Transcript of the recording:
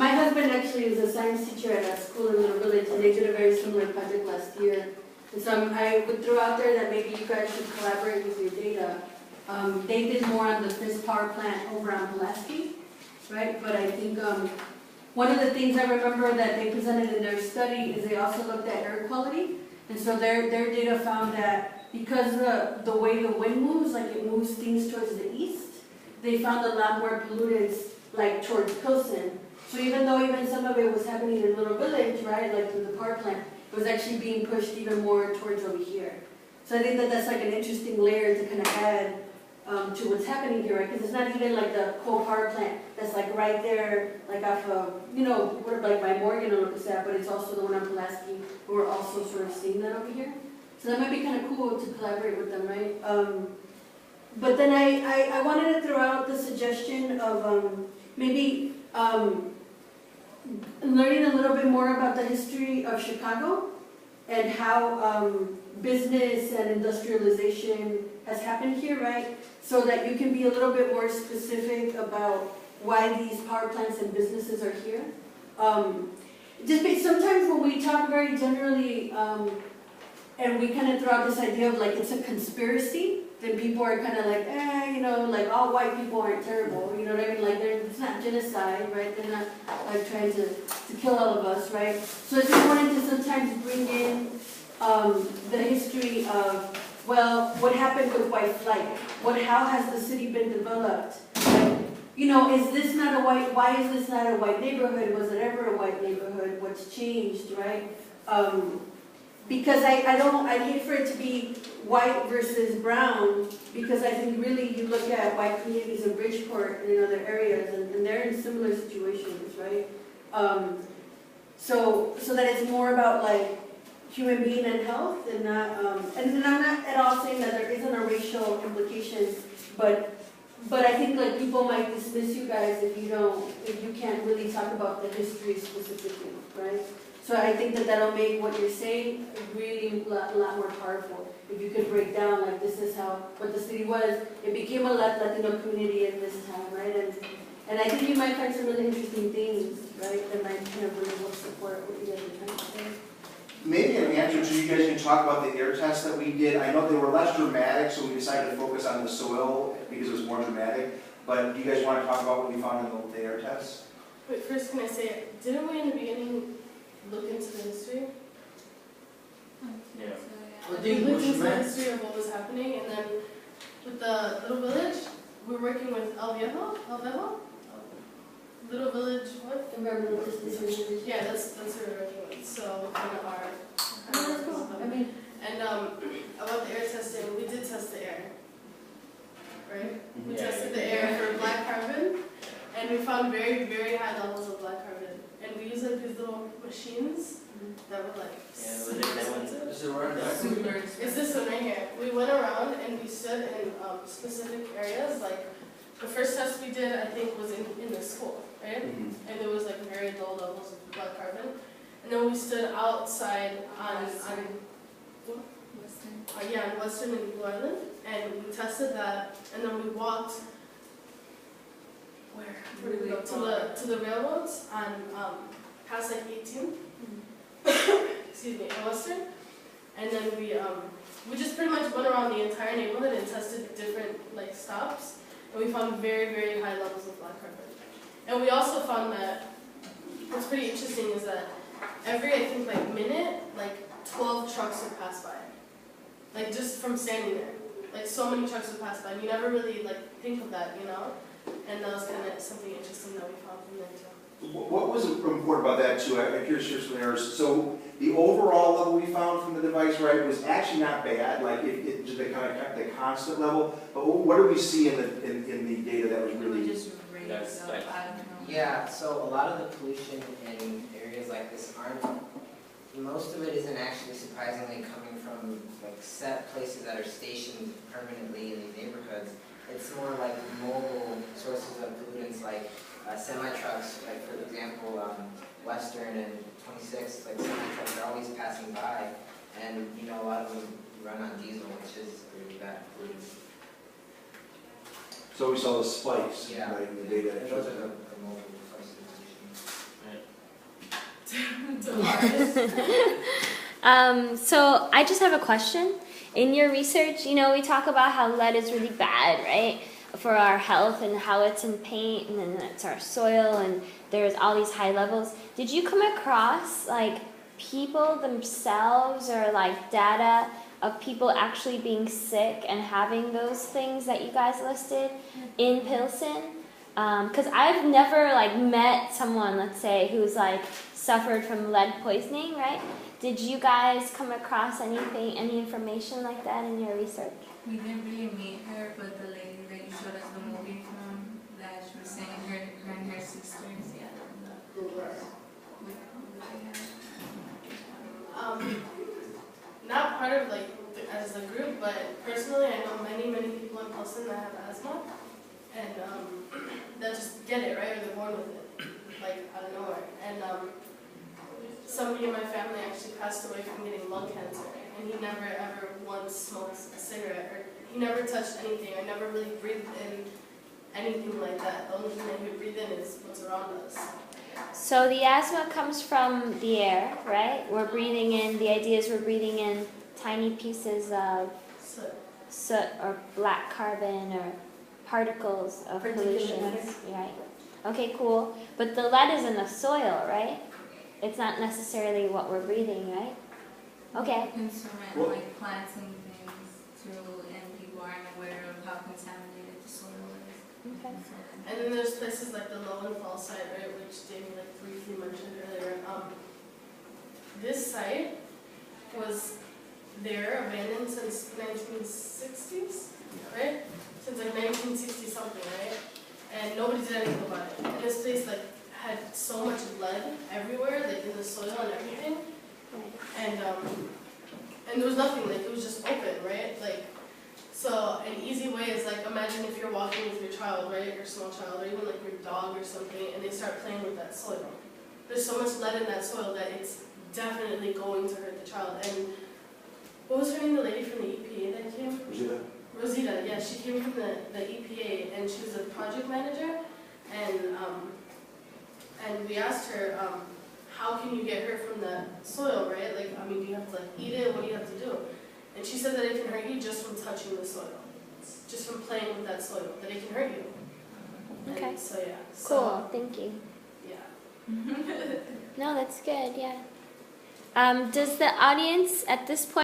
My husband actually is a science teacher at a school in Little Village, and they did a very similar project last year. And so I would throw out there that maybe you guys should collaborate with your data. They did more on the Fisk power plant over on Pulaski, right? But I think one of the things I remember that they presented in their study is they also looked at air quality. And so their data found that because the way the wind moves, like it moves things towards the east, they found a lot more pollutants like towards Pilsen. So even though some of it was happening in Little Village, right, like through the power plant, it was actually being pushed even more towards over here. So I think that that's like an interesting layer to kind of add to what's happening here, right? Because it's not even like the coal power plant that's like right there, like off of, like by Morgan or that, but it's also the one on Pulaski, who we're also sort of seeing that over here. So that might be kind of cool to collaborate with them, right? But then I wanted to throw out the suggestion of maybe learning a little bit more about the history of Chicago and how business and industrialization has happened here, right? So that you can be a little bit more specific about why these power plants and businesses are here. Sometimes when we talk very generally and we kind of throw out this idea of like it's a conspiracy, then people are kind of like, like all white people aren't terrible, you know what I mean? Like it's not genocide, right? They're not like trying to kill all of us, right? So it's important to sometimes bring in the history of, well, what happened with white flight? How has the city been developed? Like, is this not a white, why is this not a white neighborhood? Was it ever a white neighborhood? What's changed, right? Because I'd hate for it to be white versus brown, because I think really you look at white communities in Bridgeport and in other areas, and they're in similar situations, right? So that it's more about like human being and health, and not, and I'm not at all saying that there isn't a racial implication, but I think like people might dismiss you guys if you can't really talk about the history specifically, right? So I think that that'll make what you're saying really a lot more powerful. If you could break down, like, this is what the city was. It became a Latino community at this time, right? And I think you might find some really interesting things, right, that might kind of really help support what you guys are trying to say. Maybe an answer to you guys can talk about the air tests that we did. I know they were less dramatic, so we decided to focus on the soil because it was more dramatic. But do you guys want to talk about what we found in the air tests? Wait, first can I say, didn't we in the beginning look into the history? Yeah. We looked into the history of what was happening, and then with the Little Village, we're working with El Viejo? Little Village, what? Environmental justice. Yeah, that's what we're working with. So kind of our. That's cool. And about the air testing, we did test the air, right? We tested the air for black carbon, and we found very, very high levels of black carbon. And we used like these little machines that were like super expensive. It's this one right here. We went around and we stood in specific areas. Like the first test we did, I think, was in the school, right? And there was like very low levels of black carbon. And then we stood outside on Western and Blue Island, and we tested that. And then we walked. Where did we go? To the railroads on past like 18. Excuse me, in Western. And then we just pretty much went around the entire neighborhood and tested different like stops, and we found very, very high levels of black carbon. And we also found that what's pretty interesting is that every, I think, like minute, like 12 trucks would pass by, like just from standing there. Like so many trucks would pass by, and you never really like think of that, And that was kind of something interesting that we found from there too. What was important about that too? I'm curious from there. So the overall level we found from the device, right, was actually not bad. Like it just the kind of kept the constant level. But what do we see in the data that was really? That's like, yeah. So a lot of the pollution in areas like this most of it isn't actually surprisingly coming from like set places that are stationed permanently in these neighborhoods. It's more like mobile sources of pollutants, like semi-trucks, like for example, Western and 26, like semi-trucks are always passing by, and a lot of them run on diesel, which is really bad pollutant. So we saw the spikes, yeah, right, in the data. And those are the mobile sources of pollution. So I just have a question. In your research, you know, we talk about how lead is really bad, right, for our health and how it's in paint and then it's our soil and there's all these high levels. Did you come across like people themselves or like data of people actually being sick and having those things that you guys listed in Pilsen? Because I've never like met someone, let's say, who's like suffered from lead poisoning, right? Did you guys come across anything, any information like that in your research? We didn't really meet her, but the lady that you showed us the movie from, that she was saying her and her sisters, yeah. Not part of like as a group, but personally, I know many people in Pilsen that have asthma, and that just get it right, or they're born with it, like out of nowhere. And somebody in my family actually passed away from getting lung cancer, and he never ever once smoked a cigarette, or he never touched anything. I never really breathed in anything like that. The only thing that we breathe in is what's around us. So the asthma comes from the air, right? We're breathing in, the idea is we're breathing in tiny pieces of soot or black carbon or particles of pollution, right? Okay, cool. But the lead is in the soil, right? It's not necessarily what we're breathing, right? Okay. Instrument like plants and things too, and people aren't aware of how contaminated the soil is. Okay. And then there's places like the Lowen Fall site, right, which Jamie like briefly mentioned earlier. This site was there, abandoned since 1960s, right? Since like 1960 something, right? And nobody did anything about it. And this place like had so much lead everywhere, like in the soil and everything. And there was nothing, like it was just open, right? Like, so an easy way is like, imagine if you're walking with your child, right, your small child, or even like your dog or something, and they start playing with that soil. There's so much lead in that soil that it's definitely going to hurt the child. And what was her name, the lady from the EPA that came? Rosita, yeah, she came from the EPA, and she was a project manager, and we asked her, how can you get her from the soil, right? Like, I mean, do you have to like eat it? What do you have to do? And she said that it can hurt you just from touching the soil, just from playing with that soil, that it can hurt you. Okay. And so yeah. Cool, thank you. Yeah. No, that's good, yeah. Does the audience at this point